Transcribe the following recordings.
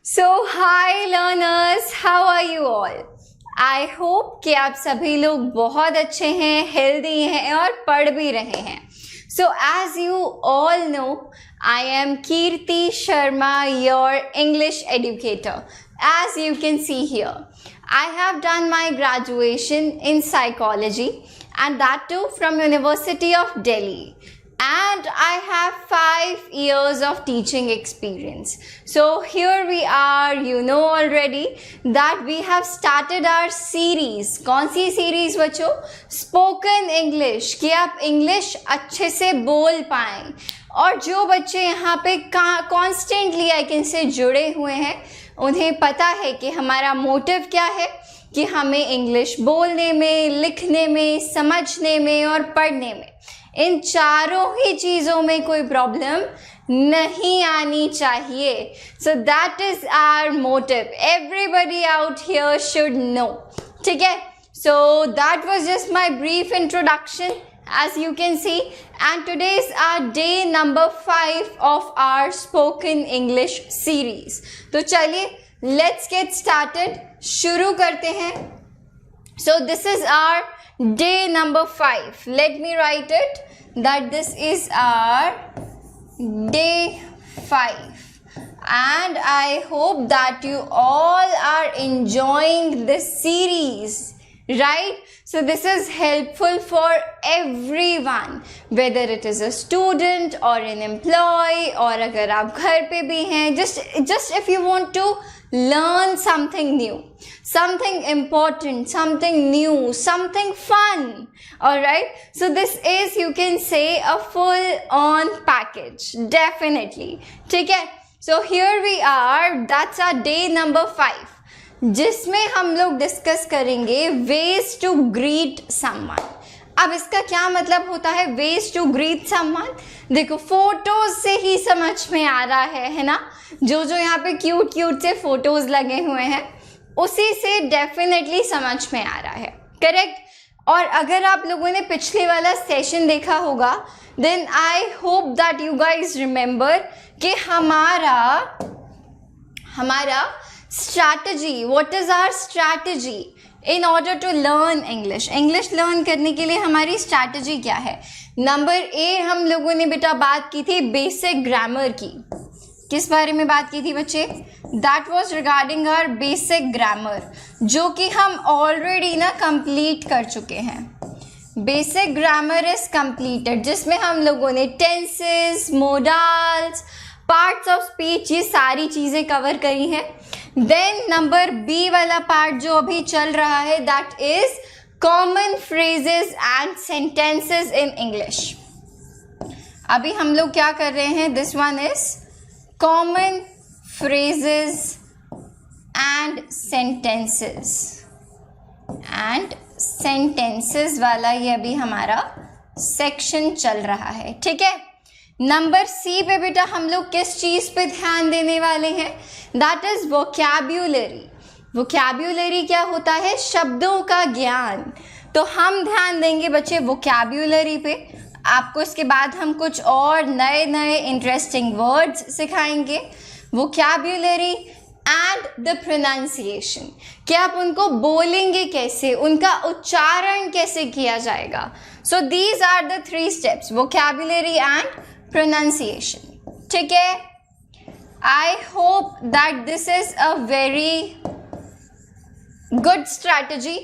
So hi learners, how are you all? I hope कि आप सभी लोग बहुत अच्छे हैं, हेल्दी हैं और पढ़ भी रहे हैं. So as you all know, I am Kirti Sharma, your English educator. As you can see here, I have done my graduation in psychology and that too from University of Delhi. And I have 5 years of teaching experience. So here we are, you know already that we have started our series. कौन सी series बच्चों? Spoken English, कि आप English अच्छे से बोल पाएं. और जो बच्चे यहाँ पे कॉन्स्टेंटली आई कैन से जुड़े हुए हैं, उन्हें पता है कि हमारा मोटिव क्या है, कि हमें इंग्लिश बोलने में, लिखने में, समझने में और पढ़ने में, इन चारों ही चीज़ों में कोई प्रॉब्लम नहीं आनी चाहिए. So that is our motive. Everybody out here should know. ठीक है? So that was just my brief introduction, as you can see, and today is our day number 5 of our spoken English series. तो चलिए let's get started. शुरू करते हैं. So this is our day number 5. Let me write it that this is our day 5. And I hope that you all are enjoying this series. Right? So this is helpful for everyone, whether it is a student or an employee, और अगर आप घर पे भी हैं, just if you want to learn something new, something important, something new, something fun. All right? So this is, you can say, a full-on package. Definitely. ठीक है? So here we are. That's our day number 5. जिसमें हम लोग discuss करेंगे veg to greet someone. अब इसका क्या मतलब होता है वेज टू ग्रीट समवन? देखो, फोटोज से ही समझ में आ रहा है ना? जो यहाँ पे क्यूट क्यूट से फोटोज लगे हुए हैं, उसी से डेफिनेटली समझ में आ रहा है. करेक्ट? और अगर आप लोगों ने पिछले वाला सेशन देखा होगा, then I hope that you guys remember कि हमारा strategy, what is our strategy in order to learn English. English learn करने के लिए हमारी स्ट्रैटेजी क्या है? नंबर ए, हम लोगों ने बेटा बात की थी बेसिक ग्रामर की. किस बारे में बात की थी बच्चे? That was regarding our basic grammar, जो कि हम ऑलरेडी ना कंप्लीट कर चुके हैं. बेसिक ग्रामर इज कंप्लीटेड, जिसमें हम लोगों ने tenses, modals, parts of speech, ये सारी चीज़ें कवर करी हैं. देन नंबर बी वाला पार्ट जो अभी चल रहा है, that is common phrases and sentences in English. अभी हम लोग क्या कर रहे हैं? This one is common phrases and sentences वाला ये अभी हमारा सेक्शन चल रहा है. ठीक है? नंबर सी पे बेटा हम लोग किस चीज़ पे ध्यान देने वाले हैं? That is vocabulary. वोकैब्युलरी क्या होता है? शब्दों का ज्ञान. तो हम ध्यान देंगे बच्चे वोकैब्युलरी पे. आपको इसके बाद हम कुछ और नए नए इंटरेस्टिंग वर्ड्स सिखाएंगे. वोकैब्युलरी एंड द प्रोनाउंसिएशन, कि आप उनको बोलेंगे कैसे, उनका उच्चारण कैसे किया जाएगा. So these are the 3 steps, vocabulary and pronunciation. ठीक है? I hope that this is a very good strategy.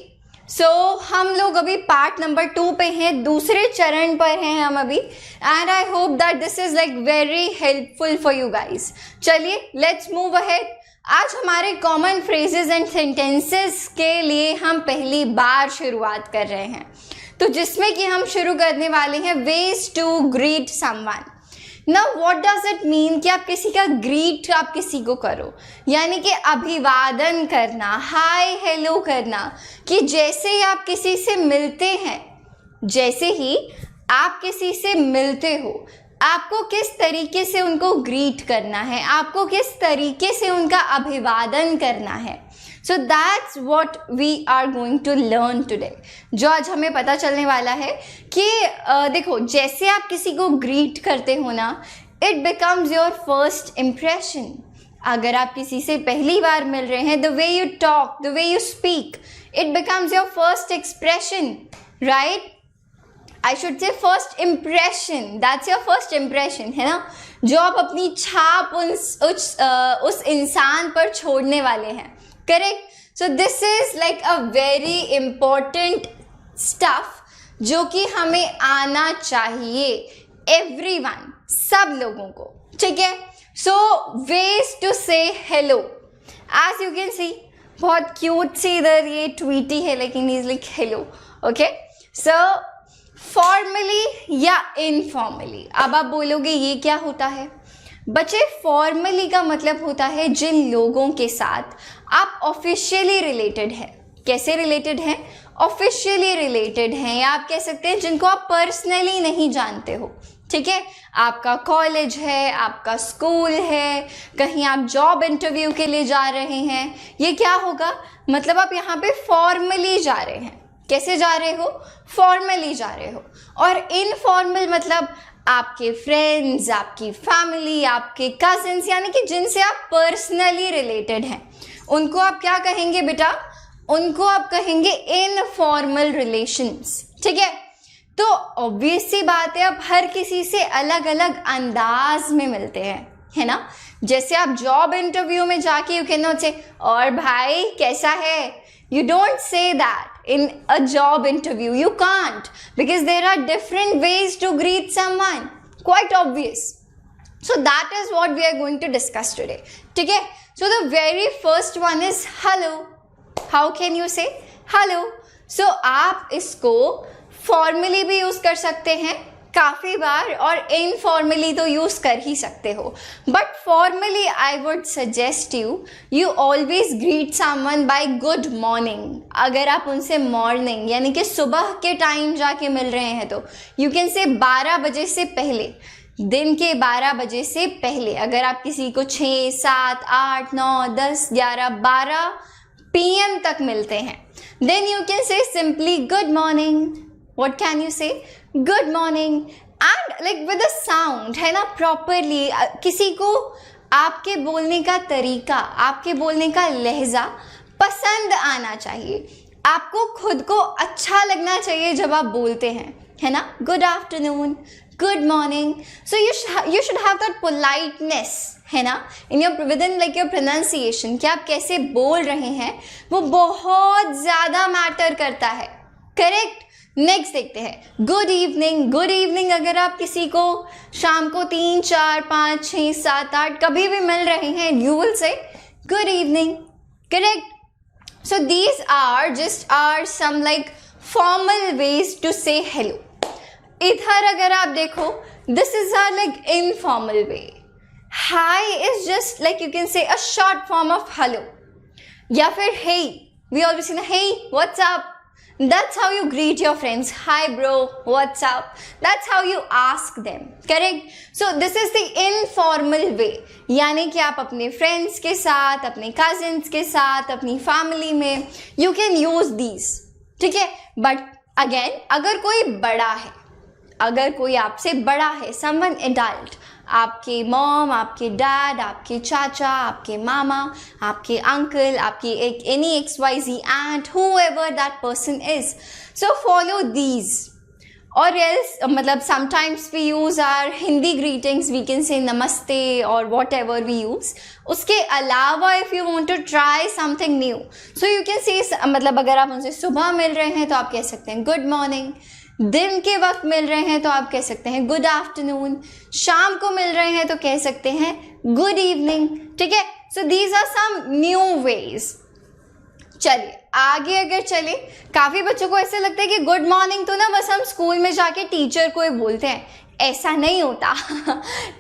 So हम लोग अभी पार्ट नंबर 2 पे हैं, दूसरे चरण पर हैं हम अभी, and I hope that this is like very helpful for you guys. चलिए let's move ahead. आज हमारे कॉमन फ्रेजेस एंड सेंटेंसेस के लिए हम पहली बार शुरुआत कर रहे हैं, तो जिसमें कि हम शुरू करने वाले हैं ways to greet someone. Now what does it mean कि आप किसी का ग्रीट आप किसी को करो, यानी कि अभिवादन करना, हाय हेलो करना. कि जैसे ही आप किसी से मिलते हैं, जैसे ही आप किसी से मिलते हो, आपको किस तरीके से उनको ग्रीट करना है, आपको किस तरीके से उनका अभिवादन करना है. So that's what we are going to learn today. जो आज हमें पता चलने वाला है कि देखो, जैसे आप किसी को ग्रीट करते हो ना, it becomes your first impression. अगर आप किसी से पहली बार मिल रहे हैं, the way you talk, the way you speak, it becomes your first expression, right? I should say first impression, that's your first impression, है ना, जो आप अपनी छाप उस इंसान पर छोड़ने वाले हैं, correct? So this is like a very important stuff जो कि हमें आना चाहिए, एवरीवन, सब लोगों को, ठीक है? So ways to say hello, as you can see, बहुत क्यूट सी इधर ये ट्वीटी है, लेकिन is like hello, okay? So formally या इनफॉर्मली, अब आप बोलोगे ये क्या होता है? बच्चे, फॉर्मली का मतलब होता है जिन लोगों के साथ आप ऑफिशियली रिलेटेड हैं। कैसे रिलेटेड हैं? ऑफिशियली रिलेटेड हैं, या आप कह सकते हैं जिनको आप पर्सनली नहीं जानते हो, ठीक है? आपका कॉलेज है, आपका स्कूल है, कहीं आप जॉब इंटरव्यू के लिए जा रहे हैं, ये क्या होगा? मतलब आप यहाँ पे फॉर्मली जा रहे हैं। कैसे जा रहे हो? फॉर्मली जा रहे हो। और इनफॉर्मल मतलब आपके फ्रेंड्स, आपकी फैमिली, आपके कजिन्स, यानी कि जिनसे आप पर्सनली रिलेटेड हैं, उनको आप क्या कहेंगे बेटा? उनको आप कहेंगे इनफॉर्मल रिलेशंस, ठीक है? तो ऑब्वियस सी बात है, आप हर किसी से अलग अलग अंदाज में मिलते हैं, है ना? जैसे आप जॉब इंटरव्यू में जाके यू कैन नॉट से और भाई कैसा है, you don't say that in a job interview, you can't, because there are different ways to greet someone, quite obvious. So that is what we are going to discuss today, ठीक है? So the very first one is hello. How can you say hello? So आप इसको formally भी use कर सकते हैं काफ़ी बार, और इनफॉर्मली तो यूज़ कर ही सकते हो, but formally I would suggest you always greet someone by good morning. अगर आप उनसे मॉर्निंग यानी कि सुबह के टाइम जाके मिल रहे हैं तो यू कैन से 12 बजे से पहले, दिन के 12 बजे से पहले। अगर आप किसी को 6, 7, 8, 9, 10, 11, 12 PM तक मिलते हैं, then you can say simply good morning. What can you say? Good morning, and like with a sound, है ना, properly। किसी को आपके बोलने का तरीका, आपके बोलने का लहजा पसंद आना चाहिए, आपको खुद को अच्छा लगना चाहिए जब आप बोलते हैं, है ना? Good afternoon, good morning, so you should have that politeness, है ना, in your within like your pronunciation, कि आप कैसे बोल रहे हैं वो बहुत ज़्यादा मैटर करता है, करेक्ट? नेक्स्ट देखते हैं गुड इवनिंग। गुड इवनिंग अगर आप किसी को शाम को 3, 4, 5, 6, 7, 8 कभी भी मिल रहे हैं, you will say good evening, correct? So these are just are some like formal ways to say hello. इधर अगर आप देखो, this is are like informal way. Hi is just like you can say a short form of hello, या फिर hey, we always say hey what's up, that's how you greet your friends. Hi bro, what's up? That's how you ask them, correct? So this is the informal way, यानी कि आप अपने friends के साथ, अपने cousins के साथ, अपनी family में you can use these, ठीक है? But again, अगर कोई बड़ा है, अगर कोई आपसे बड़ा है, someone adult, आपके मॉम, आपके डैड, आपके चाचा, आपके मामा, आपके अंकल, आपकी एक any XYZ aunt, whoever that person is, so follow these. Or else मतलब sometimes we use our Hindi greetings, we can say namaste or whatever we use. उसके अलावा if you want to try something new, so you can say मतलब अगर आप उनसे सुबह मिल रहे हैं तो आप कह सकते हैं गुड मॉर्निंग, दिन के वक्त मिल रहे हैं तो आप कह सकते हैं गुड आफ्टरनून, शाम को मिल रहे हैं तो कह सकते हैं गुड इवनिंग, ठीक है? So these are some new ways. चलिए आगे अगर चले, काफ़ी बच्चों को ऐसे लगता है कि गुड मॉर्निंग तो ना बस हम स्कूल में जाके टीचर को ही बोलते हैं, ऐसा नहीं होता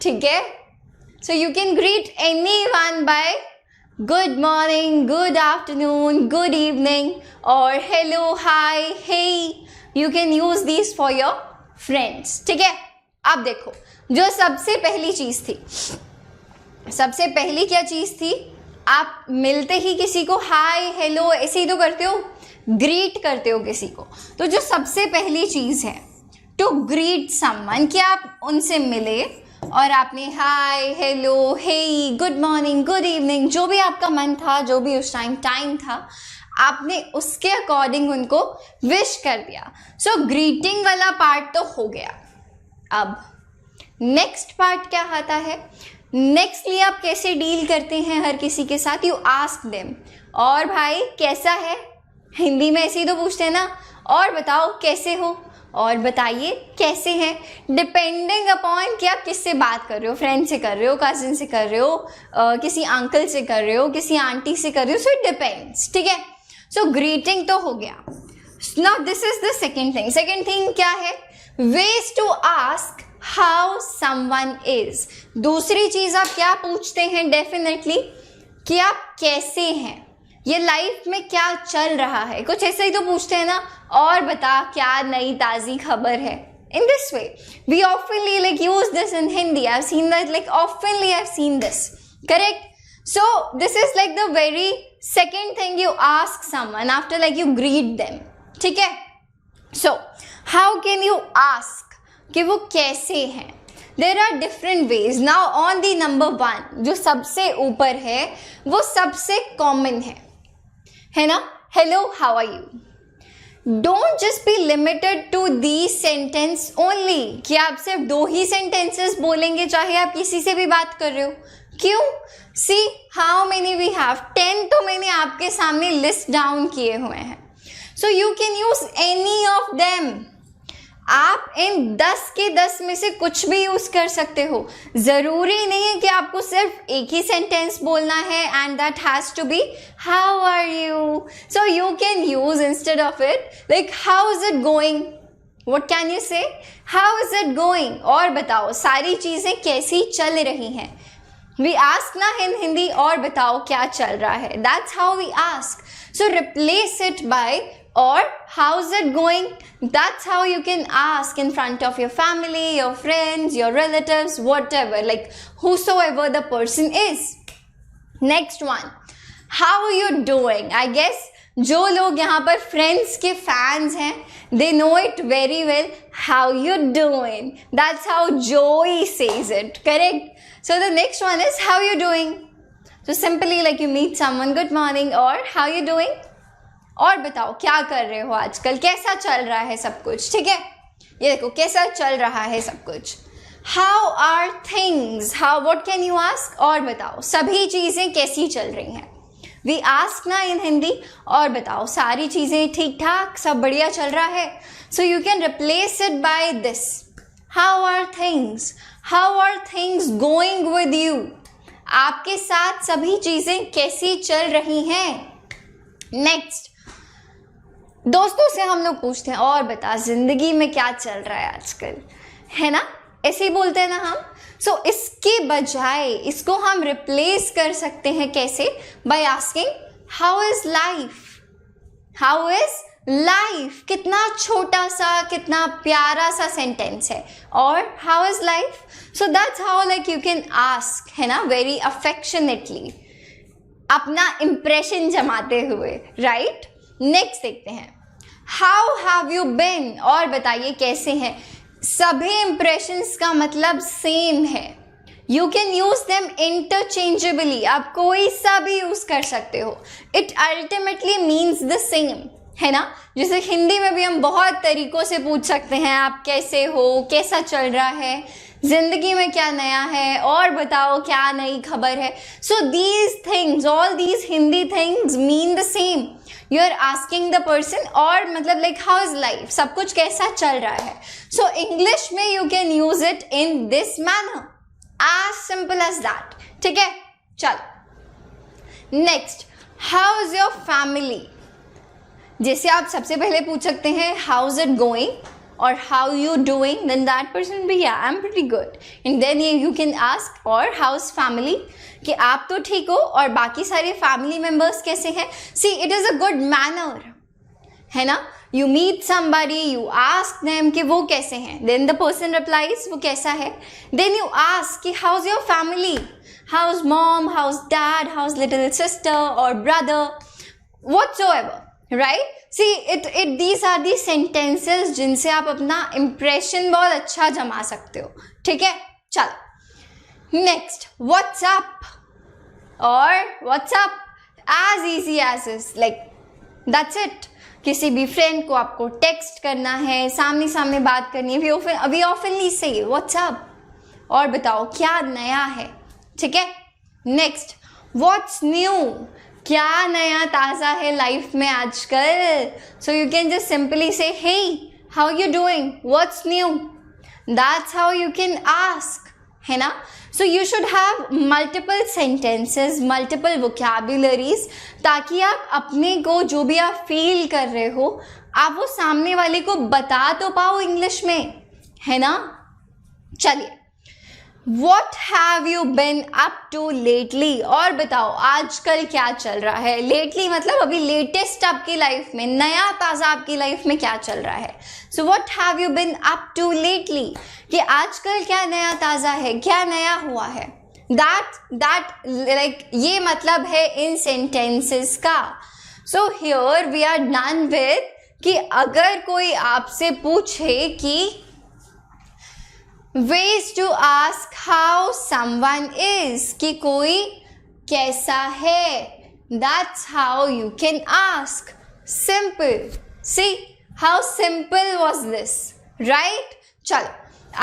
ठीक है? So you can greet anyone by good morning, good afternoon, good evening, और hello, hi, hey, you can use this for your friends, ठीक है? अब देखो, जो सबसे पहली चीज थी, सबसे पहली क्या चीज थी? आप मिलते ही किसी को हाय, हेलो ऐसे ही तो करते हो, ग्रीट करते हो किसी को। तो जो सबसे पहली चीज है टू ग्रीट समवन, कि आप उनसे मिले और आपने हाय, हेलो, हे, गुड मॉर्निंग, गुड इवनिंग, जो भी आपका मन था, जो भी उस टाइम था, आपने उसके अकॉर्डिंग उनको विश कर दिया. सो ग्रीटिंग वाला पार्ट तो हो गया. अब नेक्स्ट पार्ट क्या आता है? नेक्स्टली आप कैसे डील करते हैं हर किसी के साथ? यू आस्क देम, और भाई कैसा है? हिंदी में ऐसे ही तो पूछते हैं ना, और बताओ कैसे हो, और बताइए कैसे हैं, डिपेंडिंग अपॉन कि आप किससे बात कर रहे हो, फ्रेंड से कर रहे हो, कजिन से कर रहे हो, किसी अंकल से कर रहे हो, किसी आंटी से कर रहे हो. So it depends. ठीक है. सो ग्रीटिंग तो हो गया. Now this is the second thing. Second thing क्या है? Ways to ask how someone is. दूसरी चीज आप क्या पूछते हैं? डेफिनेटली कि आप कैसे हैं, ये लाइफ में क्या चल रहा है. कुछ ऐसा ही तो पूछते हैं ना, और बता क्या नई ताज़ी खबर है. In this way, we oftenly like use this in Hindi. I've seen that, like oftenly I've seen this. Correct? So this is like the very second thing you ask someone after like you greet them. ठीक है? So how can you ask कि वो कैसे हैं? There are different ways. Now on the number 1, जो सबसे ऊपर है वो सबसे common है ना? Hello, how are you? Don't just be limited to these sentence only कि आप सिर्फ 2 ही sentences बोलेंगे चाहे आप किसी से भी बात कर रहे हो. क्यों? See how many we have. 10 तो मैंने आपके सामने लिस्ट डाउन किए हुए हैं. So you can use any of them. आप इन 10 के 10 में से कुछ भी यूज कर सकते हो. जरूरी नहीं है कि आपको सिर्फ एक ही सेंटेंस बोलना है and that has to be how are you. So you can use instead of it like how is it going. What can you say? How is it going. और बताओ सारी चीजें कैसी चल रही हैं. वी आस्क ना इन हिंदी, और बताओ क्या चल रहा है. That's how we ask. So replace it by or how's it going. That's how you can ask in front of your family, your friends, your relatives, whatever, like whosoever the person is. Next one, how are you doing? I guess जो लोग यहाँ पर friends के fans हैं, they know it very well. How you doing? That's how Joey says it. Correct? So the next one is how you doing. So simply like you meet someone, good morning, or how you doing. और बताओ क्या कर रहे हो आजकल, कैसा चल रहा है सब कुछ. ठीक है, ये देखो कैसा चल रहा है सब कुछ. How are things. How what can you ask? और बताओ सभी चीज़ें कैसी चल रही हैं. वी आस्क ना इन हिंदी, और बताओ सारी चीज़ें ठीक ठाक, सब बढ़िया चल रहा है. So you can replace it by this. How are things. How are things going with you. आपके साथ सभी चीज़ें कैसी चल रही हैं. नेक्स्ट, दोस्तों से हम लोग पूछते हैं और बता जिंदगी में क्या चल रहा है आजकल, है ना? ऐसे ही बोलते हैं ना हम. सो इसके बजाय इसको हम रिप्लेस कर सकते हैं कैसे? By asking how is life. How is life. कितना छोटा सा, कितना प्यारा सा सेंटेंस है. और how is life. So that's how like you can ask, है ना, वेरी अफेक्शनेटली, अपना इंप्रेशन जमाते हुए. राइट? नेक्स्ट देखते हैं, हाउ हैव यू बीन. और बताइए कैसे हैं. सभी इंप्रेशंस का मतलब सेम है. You can use them interchangeably. आप कोई सा भी यूज कर सकते हो. It ultimately means the same, है ना. जैसे हिंदी में भी हम बहुत तरीकों से पूछ सकते हैं, आप कैसे हो, कैसा चल रहा है, जिंदगी में क्या नया है, और बताओ क्या नई खबर है. So these things, all these Hindi things mean the same. You are asking the person, और मतलब लाइक हाउ इज लाइफ, सब कुछ कैसा चल रहा है. सो इंग्लिश में you can use it in this manner, as simple as that. ठीक है, चलो next, how is your family. जैसे आप सबसे पहले पूछ सकते हैं how is it going or how you doing, then that person will be yeah I'm pretty good, and then you can ask or how's family, कि आप तो ठीक हो और बाकी सारे family members कैसे हैं. See, it is a good manner, है ना. You meet somebody, you ask them कि वो कैसे हैं, then the person replies वो कैसा है. Then you ask कि how's your family, how's mom, how's dad, how's little sister or brother, whatsoever. Right? See, these are the sentences जिनसे आप अपना impression बहुत अच्छा जमा सकते हो. ठीक है, चलो नेक्स्ट व्हाट्सअप और what's up as easy as is like that's it. किसी भी फ्रेंड को आपको टेक्स्ट करना है, सामने सामने बात करनी है, वी ऑफनली से व्हाट्सअप. और बताओ क्या नया है. ठीक है. नेक्स्ट व्हाट्स न्यू, क्या नया ताज़ा है लाइफ में आजकल. So you can just simply say hey how you doing, what's new. That's how you can ask, है ना. So you should have multiple sentences, multiple vocabularies, ताकि आप अपने को जो भी आप फील कर रहे हो आप वो सामने वाले को बता तो पाओ इंग्लिश में, है ना. चलिए, What have you been up to lately? और बताओ आजकल क्या चल रहा है. lately मतलब अभी लेटेस्ट आपकी लाइफ में, नया ताज़ा आपकी लाइफ में क्या चल रहा है. So what have you been up to lately? कि आजकल क्या नया ताज़ा है, क्या नया हुआ है. that like ये मतलब है इन sentences का. So here we are done with कि अगर कोई आपसे पूछे कि ways to ask how someone is, कि कोई कैसा है, that's how you can ask. Simple. See how simple was this, right? चलो,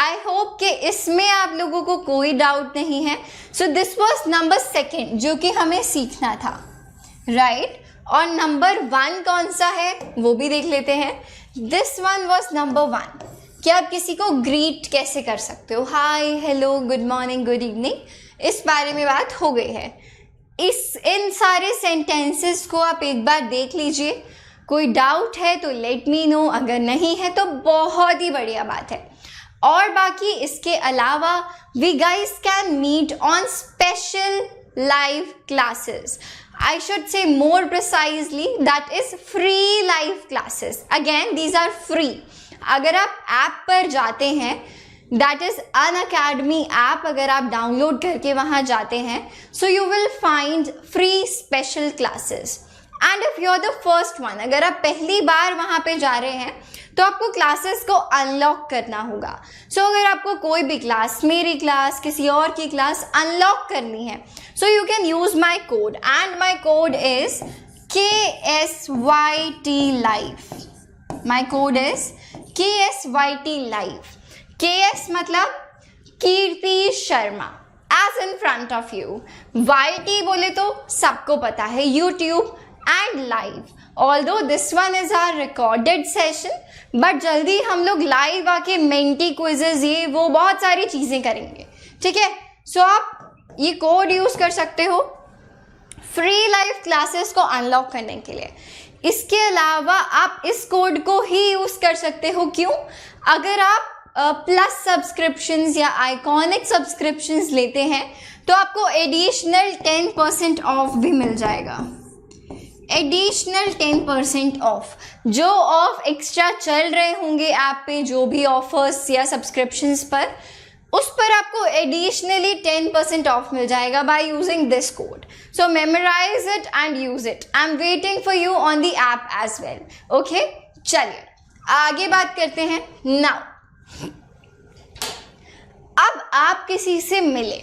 I hope कि इसमें आप लोगों को कोई डाउट नहीं है. So this was number 2 जो कि हमें सीखना था, right? और number 1 कौन सा है वो भी देख लेते हैं. This one was number 1 कि आप किसी को ग्रीट कैसे कर सकते हो. Hi, hello, good morning, good evening, इस बारे में बात हो गई है. इन सारे सेंटेंसेस को आप एक बार देख लीजिए. कोई डाउट है तो लेट मी नो, अगर नहीं है तो बहुत ही बढ़िया बात है. और बाकी इसके अलावा we guys can meet on special live classes. I should say more precisely that is free live classes. Again, these are free. अगर आप ऐप पर जाते हैं, दैट इज अनअकैडमी ऐप, अगर आप डाउनलोड करके वहाँ जाते हैं, so you will find free special classes. And if you are the first one, अगर आप पहली बार वहाँ पे जा रहे हैं तो आपको क्लासेस को अनलॉक करना होगा. सो अगर आपको कोई भी क्लास, मेरी क्लास, किसी और की क्लास अनलॉक करनी है, so you can use my code and my code is KSYT Live. My code is KSYT Live. KS मतलब Kirti Sharma, as in front of you. YT बोले तो सबको पता है, YouTube and live. Although this one is our recorded session, but जल्दी हम लोग live आके मेंटी क्विजेज, ये वो बहुत सारी चीज़ें करेंगे. ठीक है. सो आप ये कोड यूज़ कर सकते हो फ्री लाइव क्लासेस को अनलॉक करने के लिए. इसके अलावा आप इस कोड को ही यूज़ कर सकते हो. क्यों? अगर आप प्लस सब्सक्रिप्शंस या आइकॉनिक सब्सक्रिप्शंस लेते हैं तो आपको एडिशनल 10% ऑफ भी मिल जाएगा. Additional 10% of. जो ऑफ एक्स्ट्रा चल रहे होंगे ऐप पे, जो भी ऑफर्स या सब्सक्रिप्शंस पर, उस पर आपको एडिशनली 10% ऑफ मिल जाएगा by using this code. So memorise it and use it. I am waiting for you on the app as well. Okay, चलिए आगे बात करते हैं. नाउ अब आप किसी से मिले,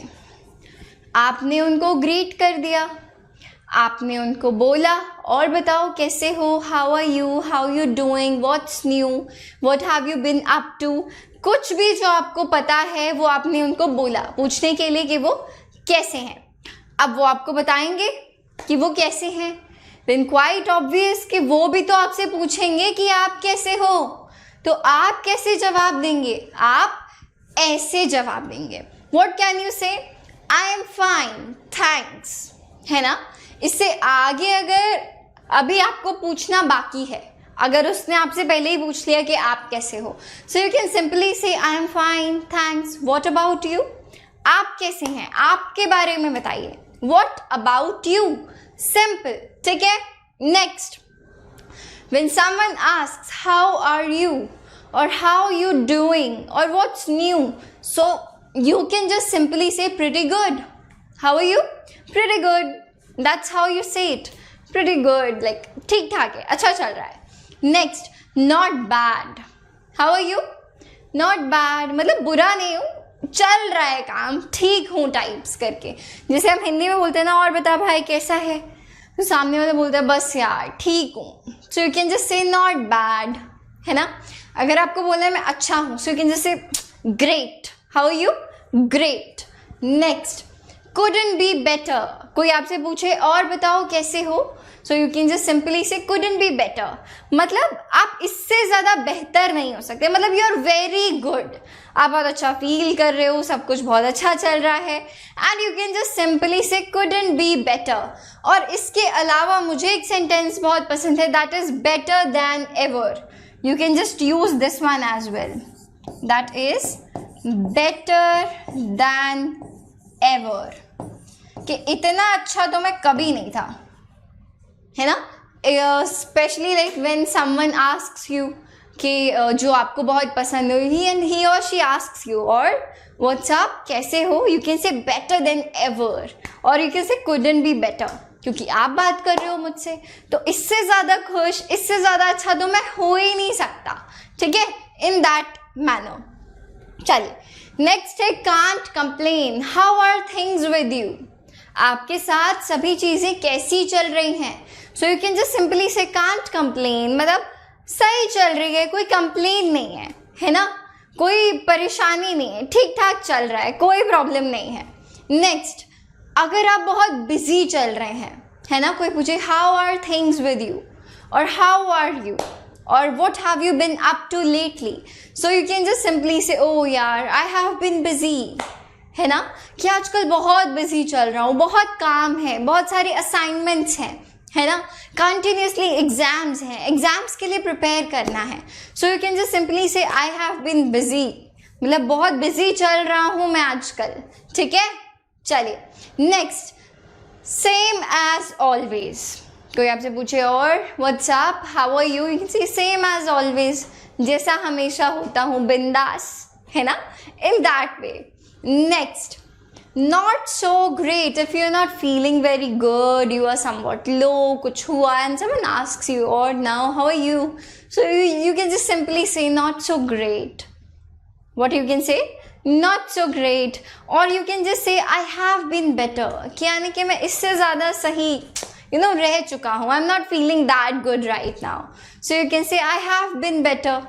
आपने उनको ग्रीट कर दिया, आपने उनको बोला और बताओ कैसे हो, how are you, how you doing, what's new, what have you been up to. कुछ भी जो आपको पता है वो आपने उनको बोला पूछने के लिए कि वो कैसे हैं. अब वो आपको बताएंगे कि वो कैसे हैं. देन क्वाइट ऑब्वियस कि वो भी तो आपसे पूछेंगे कि आप कैसे हो. तो आप कैसे जवाब देंगे? आप ऐसे जवाब देंगे. व्हाट कैन यू से? आई एम फाइन, थैंक्स, है ना. इससे आगे अगर अभी आपको पूछना बाकी है, अगर उसने आपसे पहले ही पूछ लिया कि आप कैसे हो, सो you can simply say I am fine, thanks, what about you. आप कैसे हैं, आपके बारे में बताइए. What about you, simple. ठीक है. Next, when someone asks how are you और हाउ यू डूइंग और what's new, so you can just simply say pretty good. How are you? Pretty good. That's how you say it. Pretty good, like ठीक ठाक है, अच्छा चल रहा है. Next, not bad. How are you? Not bad मतलब बुरा नहीं हूँ, चल रहा है काम, ठीक हूँ टाइप्स करके। जैसे हम हिंदी में बोलते हैं ना, और बता भाई कैसा है, तो सामने वाला बोलता है बस यार ठीक हूँ। So you can just say not bad, है ना। अगर आपको बोलना है मैं अच्छा हूँ, so you can just say great. How are you? Great. Next, couldn't be better। कोई आपसे पूछे और बताओ कैसे हो, सो यू कैन जस्ट सिंपली से couldn't be better। मतलब आप इससे ज़्यादा बेहतर नहीं हो सकते, मतलब यू आर वेरी गुड, आप बहुत अच्छा फील कर रहे हो, सब कुछ बहुत अच्छा चल रहा है, and you can just simply से couldn't be better। और इसके अलावा मुझे एक सेंटेंस बहुत पसंद है, that is better than ever। You can just use this one as well, that is better than ever, कि इतना अच्छा तो मैं कभी नहीं था, है ना। Specially like when someone asks you कि जो आपको बहुत पसंद हो, ही और शी आस्क्स यू और व्हाट्स अप, कैसे हो, you can say better than ever, और you can say couldn't be better, क्योंकि आप बात कर रहे हो मुझसे, तो इससे ज़्यादा खुश, इससे ज़्यादा अच्छा तो मैं हो ही नहीं सकता, ठीक है, इन दैट मैनर। चलिए नेक्स्ट है can't complain. How are things with you, आपके साथ सभी चीज़ें कैसी चल रही हैं। So you can just simply say can't complain, मतलब सही चल रही है, कोई कंप्लेन नहीं है, है ना, कोई परेशानी नहीं है, ठीक ठाक चल रहा है, कोई प्रॉब्लम नहीं है। नेक्स्ट, अगर आप बहुत बिजी चल रहे हैं, है ना, कोई पूछे how are things with you और हाउ आर यू और what have you been up to lately, so you can just simply say oh यार I have been busy, है ना, कि आजकल बहुत बिजी चल रहा हूँ, बहुत काम है, बहुत सारे असाइनमेंट्स हैं, है ना, कंटिन्यूसली एग्जाम्स हैं, एग्जाम्स के लिए प्रिपेयर करना है, so you can just simply से I have been busy, मतलब बहुत बिजी चल रहा हूँ मैं आजकल, ठीक है। चलिए नेक्स्ट, सेम एज ऑलवेज। कोई आपसे पूछे और what's up, how are you, you can say same as always, जैसा हमेशा होता हूँ, बिंदास, है ना, in that way. Next, not so great, if you are not feeling very good, you are somewhat low, कुछ हुआ एंड समवन आस्क्स यू और now how are you, so you can just simply say not so great. What you can say, not so great, और you can just से I have been better, यानी कि मैं इससे ज़्यादा सही रह चुका हूँ, I am not feeling that good right now, so you can say I have been better,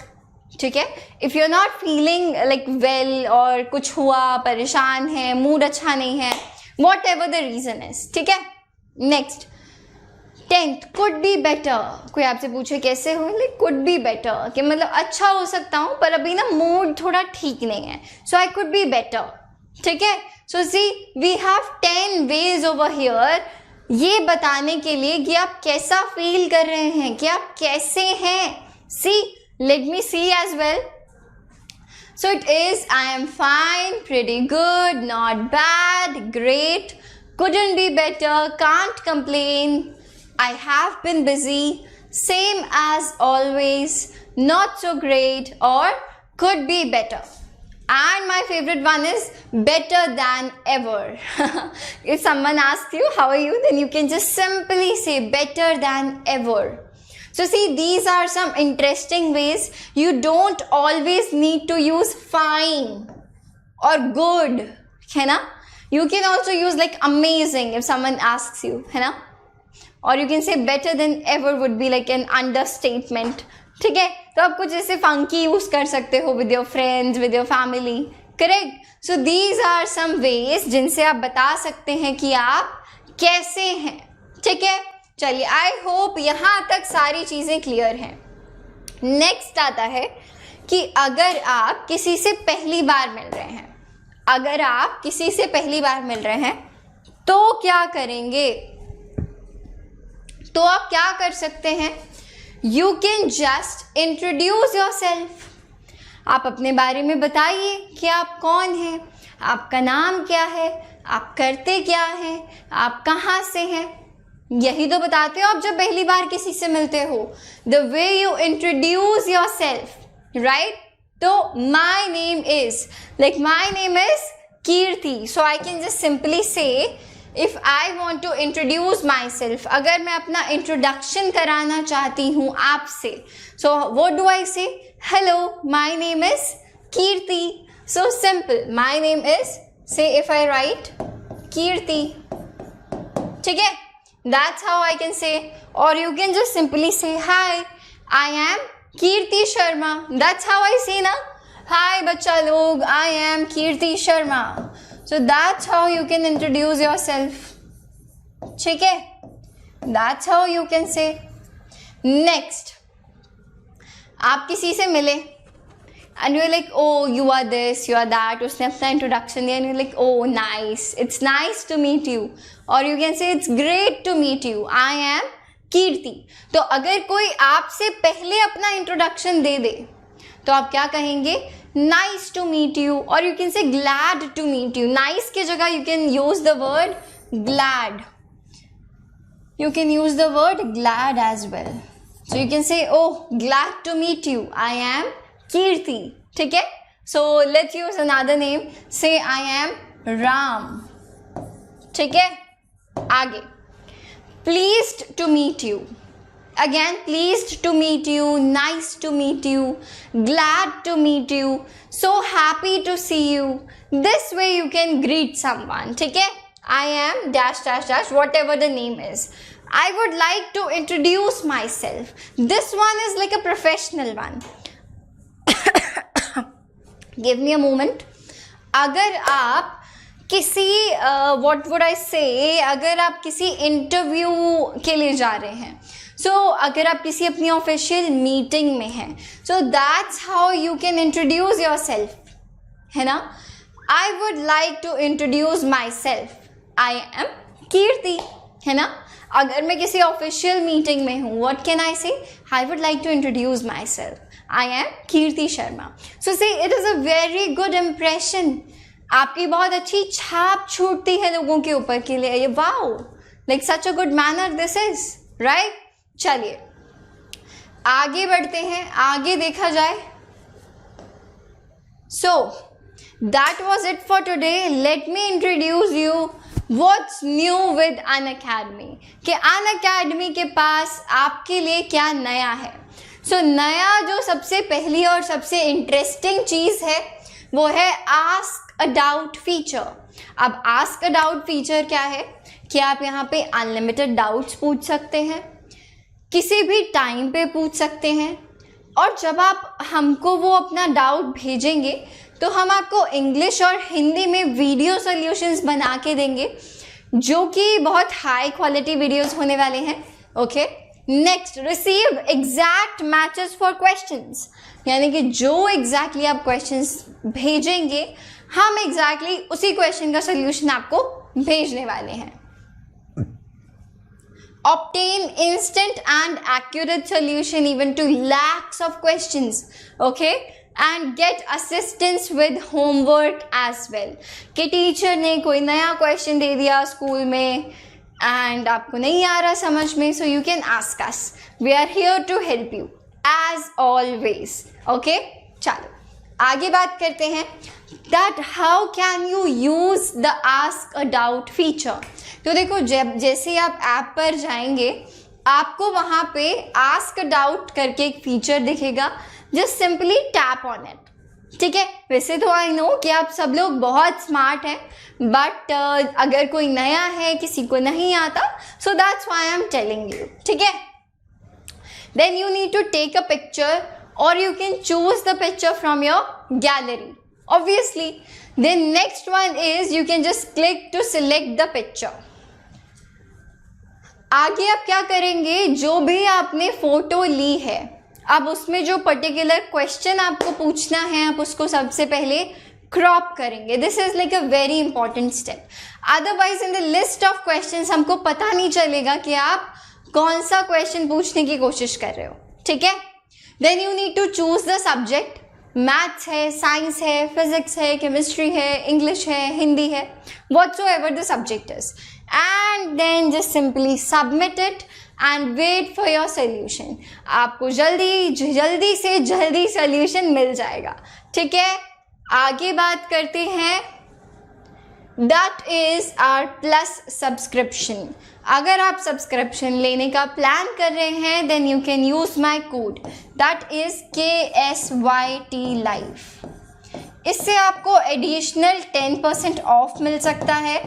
ठीक है। If you are not feeling like well और कुछ हुआ, परेशान है, मूड अच्छा नहीं है, whatever the reason is, ठीक है। Next, 10th, could be better. कोई आपसे पूछे कैसे हो, लाइक कुड बी बेटर, कि मतलब अच्छा हो सकता हूँ पर अभी ना मूड थोड़ा ठीक नहीं है, so I could be better, ठीक है। So see we have 10 ways over here, ये बताने के लिए कि आप कैसा फील कर रहे हैं, कि आप कैसे हैं। See, let me see as well. So it is I am fine, pretty good, not bad, great, couldn't be better, can't complain, I have been busy, same as always, not so great, or could be better. And my favorite one is better than ever. If someone asks you how are you, then you can just simply say better than ever. So see, these are some interesting ways. You don't always need to use fine or good, है ना. You can also use like amazing if someone asks you, है ना. Or you can say better than ever would be like an understatement. ठीक है, तो आप कुछ ऐसे फंकी यूज कर सकते हो with your friends, with your family, correct. So these are some ways जिनसे आप बता सकते हैं कि आप कैसे हैं. ठीक है, चलिए आई होप यहाँ तक सारी चीज़ें क्लियर हैं. नेक्स्ट आता है कि अगर आप किसी से पहली बार मिल रहे हैं, अगर आप किसी से पहली बार मिल रहे हैं तो क्या करेंगे. तो आप क्या कर सकते हैं, you can just introduce your self. आप अपने बारे में बताइए कि आप कौन हैं, आपका नाम क्या है, आप करते क्या हैं, आप कहाँ से हैं. यही तो बताते हो आप जब पहली बार किसी से मिलते हो. The way you introduce yourself, right. तो my name is like my name is Kirti. So I can just simply say if I want to introduce myself, अगर मैं अपना इंट्रोडक्शन कराना चाहती हूँ आपसे, सो व्हाट डू आई से, hello my name is Kirti. So simple. My name is, say if I write Kirti. ठीक है? That's how I can say. Or you can just simply say, hi, I am Kirti Sharma. That's how I say ना. Hi बच्चा लोग, I am Kirti Sharma. So that's how you can introduce yourself. ठीक है? That's how you can say. Next, आप किसी से मिले and you're like, oh, you are this, you are that. उसने अपना introduction दिया and you're like, oh, nice. It's nice to meet you. Or you can say, it's great to meet you. I am कीर्ति. तो अगर कोई आपसे पहले अपना introduction दे दे तो आप क्या कहेंगे? Nice to meet you. Or you can say glad to meet you. Nice की जगह you can use the word glad. You can use the word glad as well. So you can say, oh, glad to meet you. I am Kirti. ठीक है? So let's use another name. Say I am Ram. ठीक है? आगे. Pleased to meet you. Again, pleased to meet you, nice to meet you, glad to meet you, so happy to see you. This way you can greet someone. ठीक है? I am dash dash dash, whatever the name is. I would like to introduce myself. This one is like a professional one. Give me a moment. अगर आप किसी what would I say, अगर आप किसी interview के लिए जा रहे हैं, so अगर आप किसी अपनी ऑफिशियल मीटिंग में हैं, so that's how you can introduce yourself, है ना? I would like to introduce myself. I am Kirti, है ना? अगर मैं किसी ऑफिशियल मीटिंग में हूँ, what can I say? I would like to introduce myself. I am Kirti Sharma. So see, it is a very good impression. आपकी बहुत अच्छी छाप छूटती है लोगों के ऊपर के लिए. ये wow, like such a good manner this is, right? चलिए आगे बढ़ते हैं, आगे देखा जाए. So that was it for today. Let me introduce you what's new with Unacademy. कि Unacademy के पास आपके लिए क्या नया है. So नया जो सबसे पहली और सबसे इंटरेस्टिंग चीज़ है वो है आस्क अ डाउट फीचर. अब आस्क अ डाउट फीचर क्या है कि आप यहाँ पे अनलिमिटेड डाउट्स पूछ सकते हैं, किसी भी टाइम पे पूछ सकते हैं, और जब आप हमको वो अपना डाउट भेजेंगे तो हम आपको इंग्लिश और हिंदी में वीडियो सॉल्यूशंस बना के देंगे जो कि बहुत हाई क्वालिटी वीडियोस होने वाले हैं. Okay. Next, receive exact matches for questions. यानी कि जो एग्जैक्टली आप क्वेश्चंस भेजेंगे हम एग्जैक्टली उसी क्वेश्चन का सोल्यूशन आपको भेजने वाले हैं. Obtain instant and accurate solution even to lakhs of questions. Okay? And get assistance with homework as well. कि टीचर ने कोई नया क्वेश्चन दे दिया स्कूल में and आपको नहीं आ रहा समझ में, so you can ask us. We are here to help you as always. Okay? चलो आगे बात करते हैं that how can you use the ask a doubt feature. तो देखो जब जैसे आप ऐप पर जाएंगे आपको वहाँ पे ask a doubt करके एक फीचर दिखेगा. Just simply tap on it. ठीक है? वैसे तो आई नो कि आप सब लोग बहुत स्मार्ट हैं, बट अगर कोई नया है, किसी को नहीं आता, so that's why I am telling you. ठीक है? Then you need to take a picture और you can choose the picture from your gallery obviously. Then next one is you can just click to select the picture. आगे आप क्या करेंगे, जो भी आपने फोटो ली है अब उसमें जो पर्टिकुलर क्वेश्चन आपको पूछना है आप उसको सबसे पहले क्रॉप करेंगे. This is like a very important step. Otherwise in the list of questions हमको पता नहीं चलेगा कि आप कौन सा क्वेश्चन पूछने की कोशिश कर रहे हो. ठीक है? Then you need to choose the subject. Maths है, साइंस है, फिजिक्स है, केमिस्ट्री है, इंग्लिश है, हिंदी है, whatsoever the subject is, and then just simply submit it and wait for your solution. आपको जल्दी से जल्दी सोल्यूशन मिल जाएगा. ठीक है? आगे बात करते हैं. That is our plus subscription. अगर आप सब्सक्रिप्शन लेने का प्लान कर रहे हैं then you can use my code that is KSYT Life. इससे आपको एडिशनल 10% ऑफ मिल सकता है।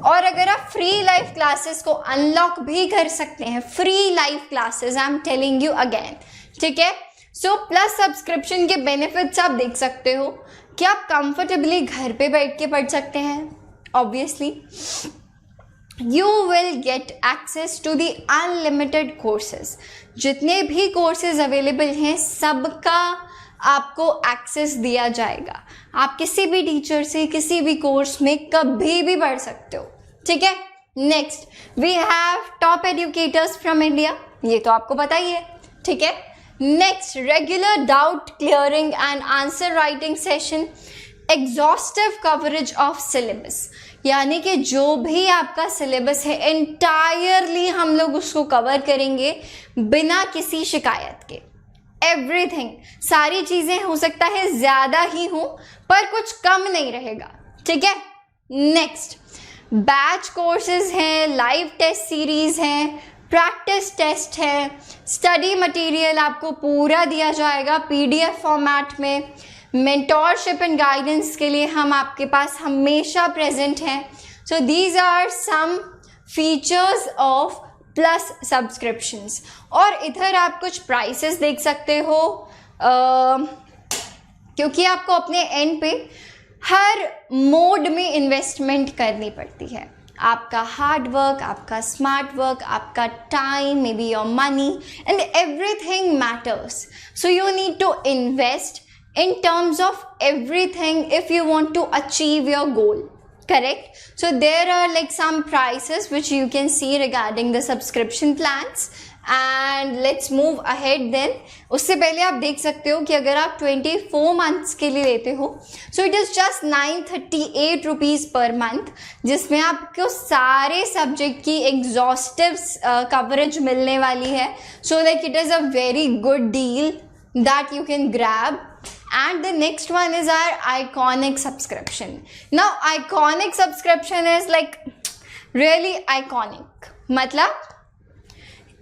और अगर आप फ्री लाइव क्लासेस को अनलॉक भी कर सकते हैं, free live classes, I am telling you again, ठीक है। सो प्लस सब्सक्रिप्शन के बेनिफिट्स आप देख सकते हो कि आप कंफर्टेबली घर पे बैठ के पढ़ सकते हैं। Obviously you will get access to the unlimited courses, जितने भी कोर्सेज अवेलेबल हैं सबका आपको एक्सेस दिया जाएगा। आप किसी भी टीचर से किसी भी कोर्स में कभी भी पढ़ सकते हो, ठीक है। Next we have top educators from India, ये तो आपको पता ही है, ठीक है। Next regular doubt clearing and answer writing session, exhaustive coverage of syllabus, यानी कि जो भी आपका सिलेबस है एंटायरली हम लोग उसको कवर करेंगे बिना किसी शिकायत के। एवरीथिंग, सारी चीज़ें हो सकता है ज़्यादा ही हो पर कुछ कम नहीं रहेगा, ठीक है। नेक्स्ट बैच कोर्सेज हैं, लाइव टेस्ट सीरीज़ हैं, प्रैक्टिस टेस्ट है, स्टडी मटेरियल आपको पूरा दिया जाएगा PDF फॉर्मेट में। मेंटोरशिप एंड गाइडेंस के लिए हम आपके पास हमेशा प्रेजेंट हैं। So these are some features of plus subscriptions. और इधर आप कुछ प्राइसेस देख सकते हो, क्योंकि आपको अपने एंड पे हर मोड में इन्वेस्टमेंट करनी पड़ती है। आपका हार्ड वर्क, आपका स्मार्ट वर्क, आपका time, maybe your money and everything matters. So you need to invest in terms of everything if you want to achieve your goal, correct? So there are like some prices which you can see regarding the subscription plans and let's move ahead then. उससे पहले आप देख सकते हो कि अगर आप 24 months के लिए लेते हो so it is just 938 rupees per month, जिसमें आपको सारे सब्जेक्ट की एग्जॉस्टिव कवरेज मिलने वाली है। So like it is a very good deal that you can grab. And the next one is our iconic subscription. Now iconic subscription is like really iconic, मतलब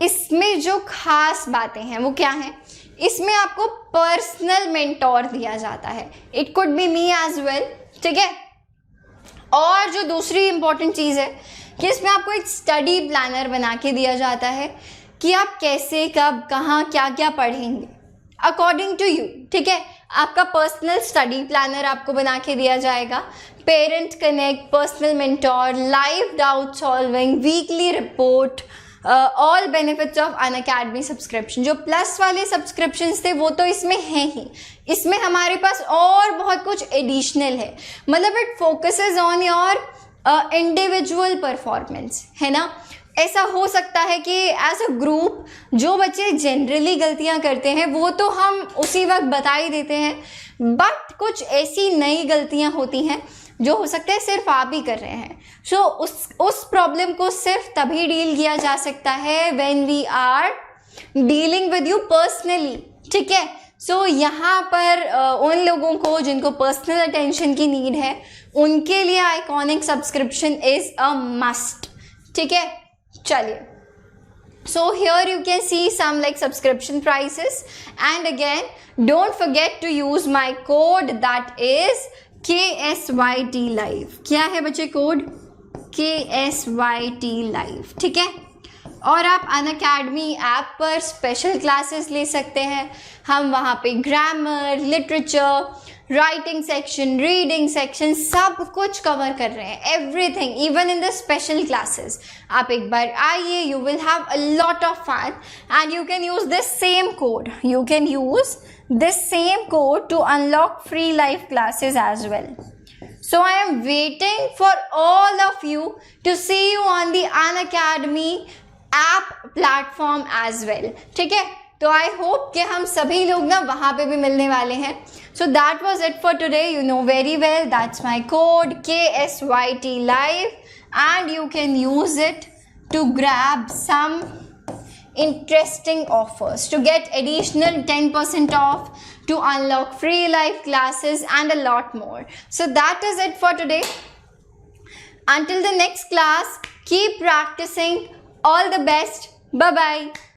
इसमें जो खास बातें हैं वो क्या हैं? इसमें आपको पर्सनल मेंटोर दिया जाता है, it could be me as well, ठीक है। और जो दूसरी इंपॉर्टेंट चीज़ है कि इसमें आपको एक स्टडी प्लानर बना के दिया जाता है कि आप कैसे, कब, कहाँ, क्या क्या पढ़ेंगे अकॉर्डिंग टू यू, ठीक है। आपका पर्सनल स्टडी प्लानर आपको बना के दिया जाएगा, parent connect, personal mentor, live doubt solving, weekly report, all benefits of Unacademy subscription. जो प्लस वाले सब्सक्रिप्शंस थे वो तो इसमें हैं ही, इसमें हमारे पास और बहुत कुछ एडिशनल है, मतलब it focuses on your individual performance, है ना। ऐसा हो सकता है कि एज अ ग्रुप जो बच्चे जनरली गलतियां करते हैं वो तो हम उसी वक्त बता ही देते हैं, बट कुछ ऐसी नई गलतियां होती हैं जो हो सकता है सिर्फ आप ही कर रहे हैं। सो उस प्रॉब्लम को सिर्फ तभी डील किया जा सकता है when we are dealing with you personally, ठीक है। सो यहाँ पर उन लोगों को जिनको पर्सनल अटेंशन की नीड है उनके लिए iconic subscription is a must, ठीक है। चलिए, so here you can see some like subscription prices and again don't forget to use my code that is KSYT live। क्या है बच्चे कोड? KSYT live, ठीक है। और आप अनअकैडमी ऐप पर स्पेशल क्लासेस ले सकते हैं। हम वहाँ पे grammar, literature, writing section, reading section सब कुछ कवर कर रहे हैं, everything, even in the special classes. आप एक बार आइए, you will have a lot of fun and you can use this same code, you can use this same code to unlock free live classes as well. So I am waiting for all of you to see you on the Unacademy app platform as well. ठीक है, तो आई hope कि हम सभी लोग ना वहाँ पे भी मिलने वाले हैं. So that was it for today. You know very well that's my code KSYT live and you can use it to grab some interesting offers, to get additional 10% off, to unlock free live classes and a lot more. So that is it for today. Until the next class, keep practicing. All the best. Bye bye.